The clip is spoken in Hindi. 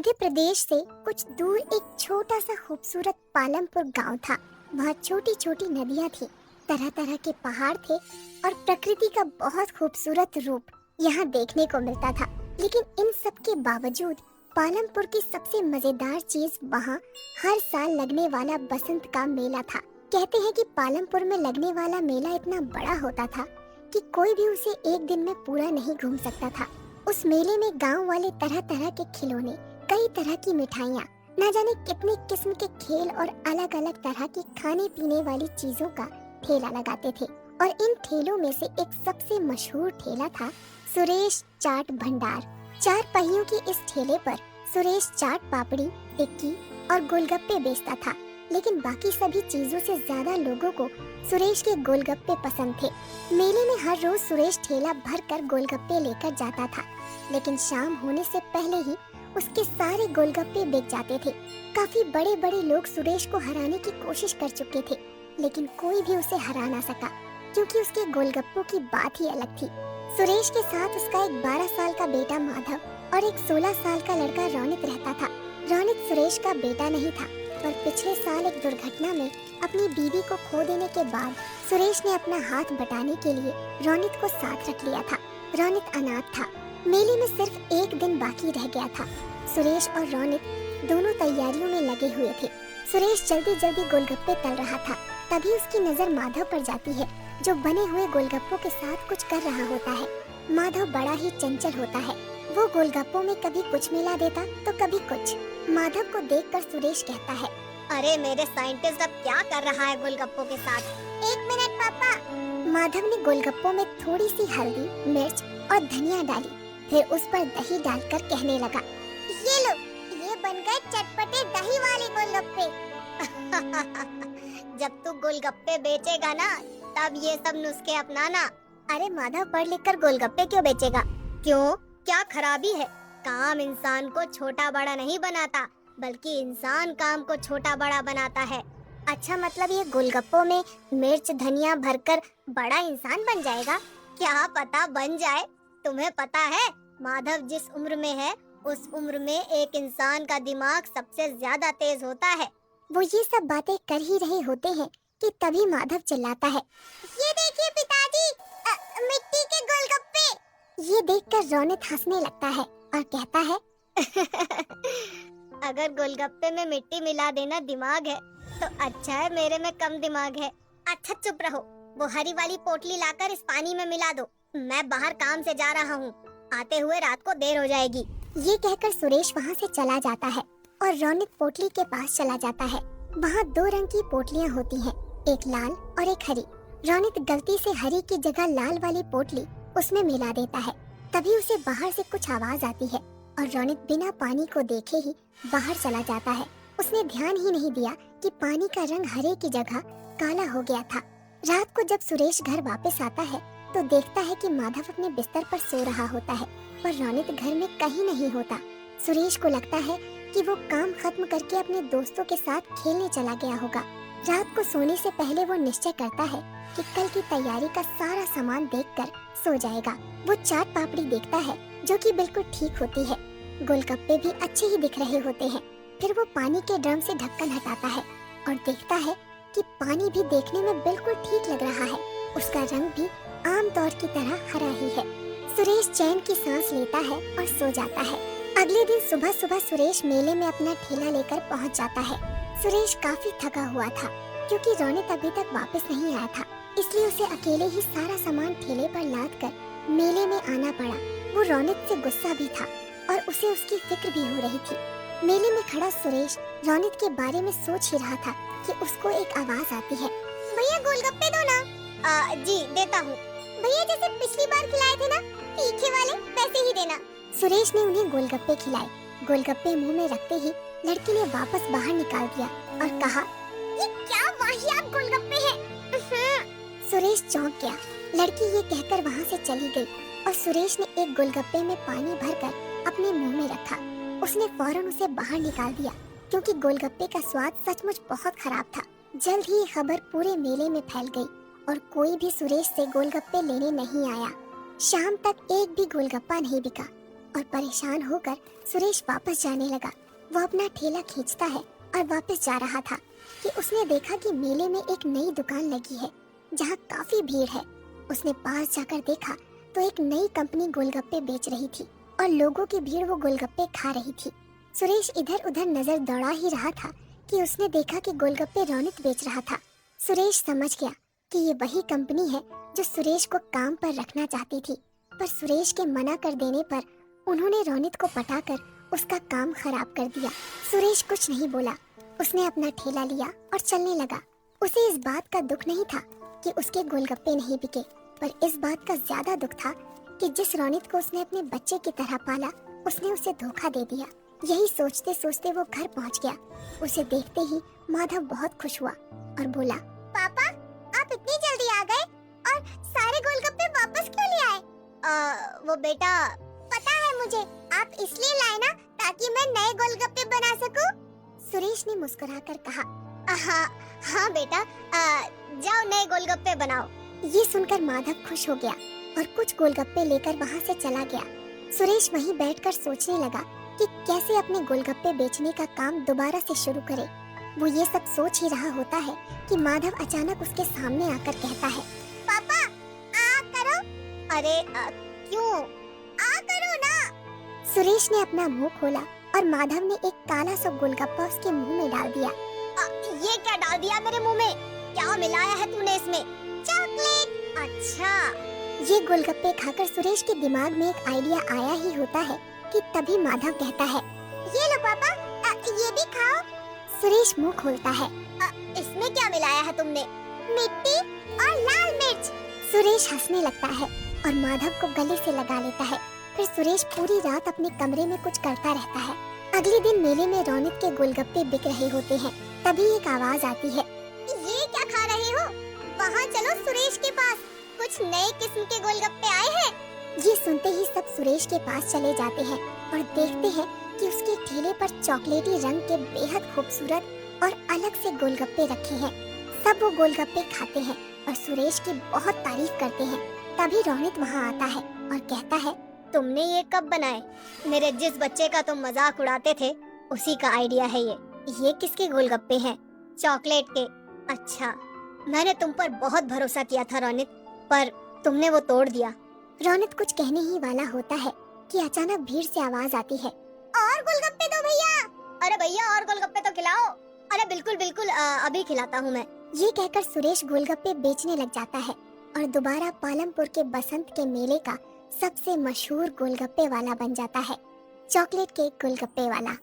मध्य प्रदेश से कुछ दूर एक छोटा सा खूबसूरत पालमपुर गांव था। वहाँ छोटी छोटी नदियाँ थी, तरह तरह के पहाड़ थे और प्रकृति का बहुत खूबसूरत रूप यहाँ देखने को मिलता था। लेकिन इन सब के बावजूद पालमपुर की सबसे मजेदार चीज वहाँ हर साल लगने वाला बसंत का मेला था। कहते हैं कि पालमपुर में लगने वाला मेला इतना बड़ा होता था कि कोई भी उसे एक दिन में पूरा नहीं घूम सकता था। उस मेले में गांव वाले तरह तरह के खिलौने, कई तरह की मिठाइयाँ, न जाने कितने किस्म के खेल और अलग अलग तरह की खाने पीने वाली चीजों का ठेला लगाते थे। और इन ठेलों में से एक सबसे मशहूर ठेला था सुरेश चाट भंडार। 4 पहियों के इस ठेले पर सुरेश चाट पापड़ी, टिक्की और गोलगप्पे बेचता था। लेकिन बाकी सभी चीजों से ज्यादा लोगों को सुरेश के गोलगप्पे पसंद थे। मेले में हर रोज सुरेश ठेला भरकर गोलगप्पे लेकर जाता था, लेकिन शाम होने से पहले ही उसके सारे गोलगप्पे बिक जाते थे। काफी बड़े बड़े लोग सुरेश को हराने की कोशिश कर चुके थे, लेकिन कोई भी उसे हरा ना सका, क्योंकि उसके गोलगप्पों की बात ही अलग थी। सुरेश के साथ उसका एक 12 साल का बेटा माधव और एक 16 साल का लड़का रौनित रहता था। रौनित सुरेश का बेटा नहीं था, पर पिछले साल एक दुर्घटना में अपनी बीवी को खो देने के बाद सुरेश ने अपना हाथ बटाने के लिए रौनित को साथ रख लिया था। रौनित अनाथ था। मेले में सिर्फ एक दिन बाकी रह गया था। सुरेश और रौनित दोनों तैयारियों में लगे हुए थे। सुरेश जल्दी जल्दी गोलगप्पे तल रहा था, तभी उसकी नजर माधव पर जाती है, जो बने हुए गोलगप्पों के साथ कुछ कर रहा होता है। माधव बड़ा ही चंचल होता है। वो गोलगप्पों में कभी कुछ मिला देता तो कभी कुछ। माधव को देखकर सुरेश कहता है, अरे मेरे साइंटिस्ट अब क्या कर रहा है गोलगप्पों के साथ? 1 मिनट पापा। माधव ने गोलगप्पों में थोड़ी सी हल्दी, मिर्च और धनिया डाली, फिर उस पर दही डालकर कहने लगा, ये लो, ये बन गए चटपटे दही वाले गोलगप्पे। जब तू गोलगप्पे बेचेगा ना, तब ये सब नुस्खे अपनाना। अरे माधव पढ़ लिख कर गोलगप्पे क्यों बेचेगा? क्यों, क्या खराबी है? काम इंसान को छोटा बड़ा नहीं बनाता, बल्कि इंसान काम को छोटा बड़ा बनाता है। अच्छा, मतलब ये गोलगप्पों में मिर्च धनिया भरकर बड़ा इंसान बन जाएगा? क्या पता बन जाए। तुम्हें पता है माधव जिस उम्र में है, उस उम्र में एक इंसान का दिमाग सबसे ज्यादा तेज होता है। वो ये सब बातें कर ही रहे होते हैं कि तभी माधव चिल्लाता है, ये देखिए पिताजी, मिट्टी के गोलगप्पे। ये देखकर रौनित हंसने लगता है और कहता है, अगर गोलगप्पे में मिट्टी मिला देना दिमाग है, तो अच्छा है मेरे में कम दिमाग है। अच्छा चुप रहो, वो हरी वाली पोटली लाकर इस पानी में मिला दो। मैं बाहर काम से जा रहा हूँ, आते हुए रात को देर हो जाएगी। ये कहकर सुरेश वहाँ से चला जाता है और रौनित पोटली के पास चला जाता है। वहाँ 2 रंग की पोटलियाँ होती हैं, एक लाल और एक हरी। रौनित गलती से हरी की जगह लाल वाली पोटली उसमें मिला देता है। तभी उसे बाहर से कुछ आवाज आती है और रौनित बिना पानी को देखे ही बाहर चला जाता है। उसने ध्यान ही नहीं दिया कि पानी का रंग हरे की जगह काला हो गया था। रात को जब सुरेश घर वापस आता है तो देखता है कि माधव अपने बिस्तर पर सो रहा होता है, पर रौनित घर में कहीं नहीं होता। सुरेश को लगता है कि वो काम खत्म करके अपने दोस्तों के साथ खेलने चला गया होगा। रात को सोने से पहले वो निश्चय करता है कि कल की तैयारी का सारा सामान देखकर सो जाएगा। वो चाट पापड़ी देखता है, जो कि बिल्कुल ठीक होती है। गोलगप्पे भी अच्छे ही दिख रहे होते हैं। फिर वो पानी के ड्रम से ढक्कन हटाता है और देखता है कि पानी भी देखने में बिल्कुल ठीक लग रहा है। उसका रंग भी आम तौर की तरह हरा ही है। सुरेश चैन की सांस लेता है और सो जाता है। अगले दिन सुबह सुबह सुरेश मेले में अपना ठेला लेकर पहुंच जाता है। सुरेश काफी थका हुआ था, क्योंकि रौनित अभी तक वापस नहीं आया था, इसलिए उसे अकेले ही सारा सामान ठेले पर लाद कर मेले में आना पड़ा। वो रौनित से गुस्सा भी था और उसे उसकी फिक्र भी हो रही थी। मेले में खड़ा सुरेश रौनित के बारे में सोच ही रहा था कि उसको एक आवाज आती है, भैया गोलगप्पे दो ना। जी देता हूँ। भैया जैसे पिछली बार खिलाए थे ना, तीखे वाले, वैसे ही देना। सुरेश ने उन्हें गोलगप्पे खिलाए। गोलगप्पे मुंह में रखते ही लड़की ने वापस बाहर निकाल दिया और कहा, ये क्या वाहियात गोलगप्पे हैं। सुरेश चौंक गया। लड़की ये कहकर वहाँ से चली गई और सुरेश ने एक गोलगप्पे में पानी भरकर अपने मुंह में रखा। उसने फौरन उसे बाहर निकाल दिया, क्योंकि गोलगप्पे का स्वाद सचमुच बहुत खराब था। जल्द ही ये खबर पूरे मेले में फैल गई और कोई भी सुरेश से गोलगप्पे लेने नहीं आया। शाम तक एक भी गोलगप्पा नहीं बिका। और परेशान होकर सुरेश वापस जाने लगा। वो अपना ठेला खींचता है और वापस जा रहा था कि उसने देखा कि मेले में एक नई दुकान लगी है जहाँ काफी भीड़ है। उसने पास जाकर देखा तो एक नई कंपनी गोलगप्पे बेच रही थी और लोगों की भीड़ वो गोलगप्पे खा रही थी। सुरेश इधर उधर नजर दौड़ा ही रहा था कि उसने देखा कि गोलगप्पे रौनक बेच रहा था। सुरेश समझ गया कि ये वही कंपनी है जो सुरेश को काम पर रखना चाहती थी, पर सुरेश के मना कर देने पर उन्होंने रौनक को पटाकर उसका काम खराब कर दिया। सुरेश कुछ नहीं बोला, उसने अपना ठेला लिया और चलने लगा। उसे इस बात का दुख नहीं था कि उसके गोलगप्पे नहीं बिके, पर इस बात का ज्यादा दुख था कि जिस रौनक को उसने अपने बच्चे की तरह पाला, उसने उसे धोखा दे दिया। यही सोचते सोचते वो घर पहुंच गया। उसे देखते ही माधव बहुत खुश हुआ और बोला, पापा, आप इतनी जल्दी आ गए और सारे गोलगप्पे वापस क्यों ले आए? वो बेटा, पता है मुझे, आप इसलिए लाए ना ताकि मैं नए गोलगप्पे बना सकूं। सुरेश ने मुस्कुराकर कहा। हाँ बेटा, जाओ नए गोलगप्पे बनाओ। ये सुनकर माधव खुश हो गया और कुछ गोलगप्पे लेकर वहाँ से चला गया। सुरेश वहीं बैठकर सोचने लगा कि कैसे अपने गोलगप्पे बेचने का काम दोबारा से शुरू करे। वो ये सब सोच ही रहा होता है कि माधव अचानक उसके सामने आकर कहता है, पापा, आ करो। अरे क्यों? आ करो ना। सुरेश ने अपना मुंह खोला और माधव ने एक काला सा गोलगप्पा उसके मुंह में डाल दिया। ये क्या डाल दिया मेरे मुंह में? क्या मिलाया है तूने इसमें? चॉकलेट। अच्छा। ये गोलगप्पे खाकर सुरेश के दिमाग में एक आइडिया आया ही होता है कि तभी माधव कहता है, ये लो पापा, ये भी खाओ। सुरेश मुंह खोलता है। इसमें क्या मिलाया है तुमने? मिट्टी और लाल मिर्च। सुरेश हंसने लगता है और माधव को गले से लगा लेता है। फिर सुरेश पूरी रात अपने कमरे में कुछ करता रहता है। अगले दिन मेले में रौनक के गोलगप्पे बिक रहे होते हैं। तभी एक आवाज आती है, ये क्या खा रहे हो? वहाँ चलो सुरेश के पास, कुछ नए किस्म के गोलगप्पे आए हैं। ये सुनते ही सब सुरेश के पास चले जाते हैं और देखते हैं कि उसके ठेले पर चॉकलेटी रंग के बेहद खूबसूरत और अलग से गोलगप्पे रखे हैं। सब वो गोलगप्पे खाते हैं और सुरेश की बहुत तारीफ करते हैं। तभी रौनक वहाँ आता है और कहता है, तुमने ये कब बनाए? मेरे जिस बच्चे का तुम मजाक उड़ाते थे उसी का आइडिया है ये। ये किसके गोलगप्पे हैं? चॉकलेट के। अच्छा, मैंने तुम पर बहुत भरोसा किया था रौनक, पर तुमने वो तोड़ दिया। रौनक कुछ कहने ही वाला होता है कि अचानक भीड़ से आवाज आती है, और गोलगप्पे दो भैया। अरे भैया, और गोलगप्पे तो खिलाओ। अरे बिल्कुल बिल्कुल, अभी खिलाता हूँ मैं। ये कहकर सुरेश गोलगप्पे बेचने लग जाता है और दोबारा पालमपुर के बसंत के मेले का सबसे मशहूर गोलगप्पे वाला बन जाता है, चॉकलेट केक गोलगप्पे वाला।